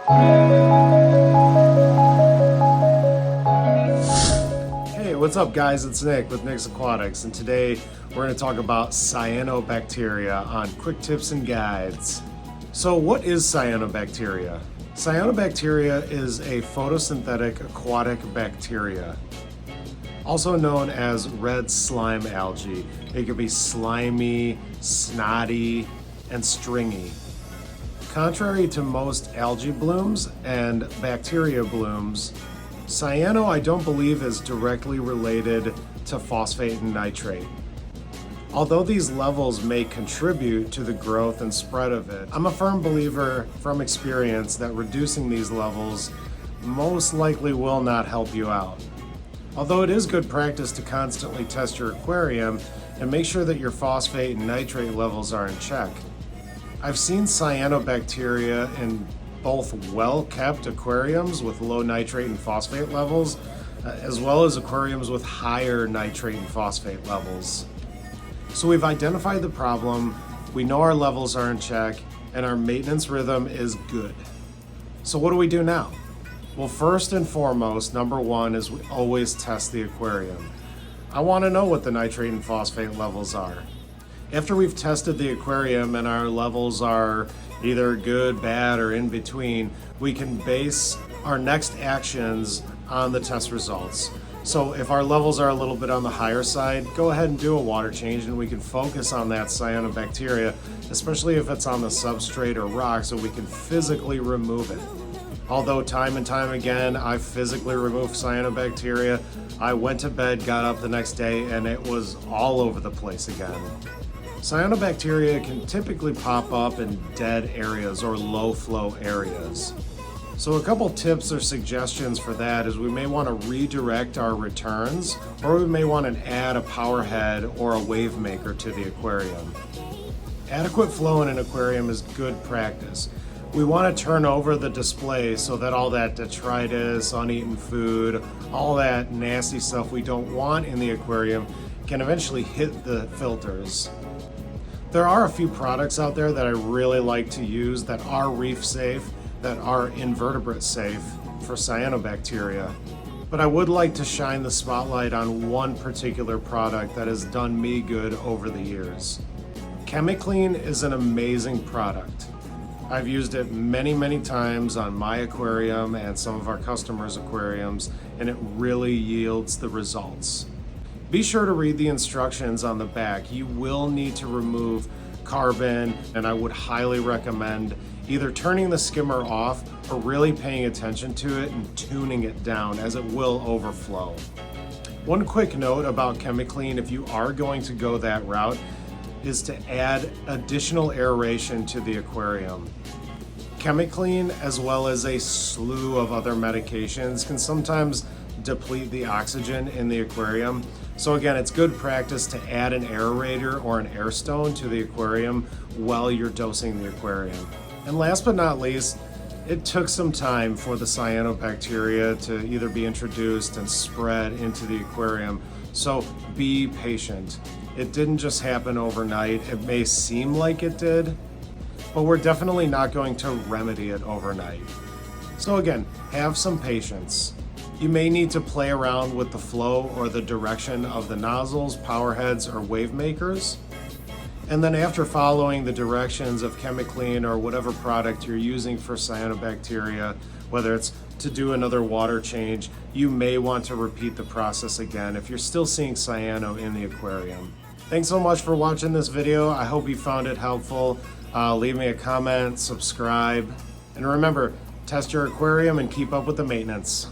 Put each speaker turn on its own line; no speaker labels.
Hey, what's up guys? It's Nick with Nick's Aquatics, and today we're going to talk about cyanobacteria on quick tips and guides. So what is cyanobacteria? Cyanobacteria is a photosynthetic aquatic bacteria, also known as red slime algae. It can be slimy, snotty, and stringy. Contrary to most algae blooms and bacteria blooms, cyano I don't believe is directly related to phosphate and nitrate. Although these levels may contribute to the growth and spread of it, I'm a firm believer from experience that reducing these levels most likely will not help you out. Although it is good practice to constantly test your aquarium and make sure that your phosphate and nitrate levels are in check. I've seen cyanobacteria in both well-kept aquariums with low nitrate and phosphate levels, as well as aquariums with higher nitrate and phosphate levels. So we've identified the problem, we know our levels are in check, and our maintenance rhythm is good. So what do we do now? Well, first and foremost, number one is we always test the aquarium. I want to know what the nitrate and phosphate levels are. After we've tested the aquarium and our levels are either good, bad, or in between, we can base our next actions on the test results. So if our levels are a little bit on the higher side, go ahead and do a water change and we can focus on that cyanobacteria, especially if it's on the substrate or rock, so we can physically remove it. Although time and time again, I've physically removed cyanobacteria, I went to bed, got up the next day, and it was all over the place again. Cyanobacteria can typically pop up in dead areas or low flow areas. So a couple tips or suggestions for that is we may want to redirect our returns, or we may want to add a power head or a wave maker to the aquarium. Adequate flow in an aquarium is good practice. We want to turn over the display so that all that detritus, uneaten food, all that nasty stuff we don't want in the aquarium can eventually hit the filters. There are a few products out there that I really like to use that are reef safe, that are invertebrate safe for cyanobacteria. But I would like to shine the spotlight on one particular product that has done me good over the years. ChemiClean is an amazing product. I've used it many times on my aquarium and some of our customers' aquariums, and it really yields the results. Be sure to read the instructions on the back. You will need to remove carbon, and I would highly recommend either turning the skimmer off or really paying attention to it and tuning it down, as it will overflow. One quick note about ChemiClean, if you are going to go that route, is to add additional aeration to the aquarium. ChemiClean, as well as a slew of other medications, can sometimes deplete the oxygen in the aquarium. So again, it's good practice to add an aerator or an air stone to the aquarium while you're dosing the aquarium. And last but not least, it took some time for the cyanobacteria to either be introduced and spread into the aquarium. So be patient. It didn't just happen overnight. It may seem like it did, but we're definitely not going to remedy it overnight. So again, have some patience. You may need to play around with the flow or the direction of the nozzles, power heads, or wave makers. And then after following the directions of ChemiClean or whatever product you're using for cyanobacteria, whether it's to do another water change, you may want to repeat the process again if you're still seeing cyano in the aquarium. Thanks so much for watching this video. I hope you found it helpful. Leave me a comment, subscribe, and remember, test your aquarium and keep up with the maintenance.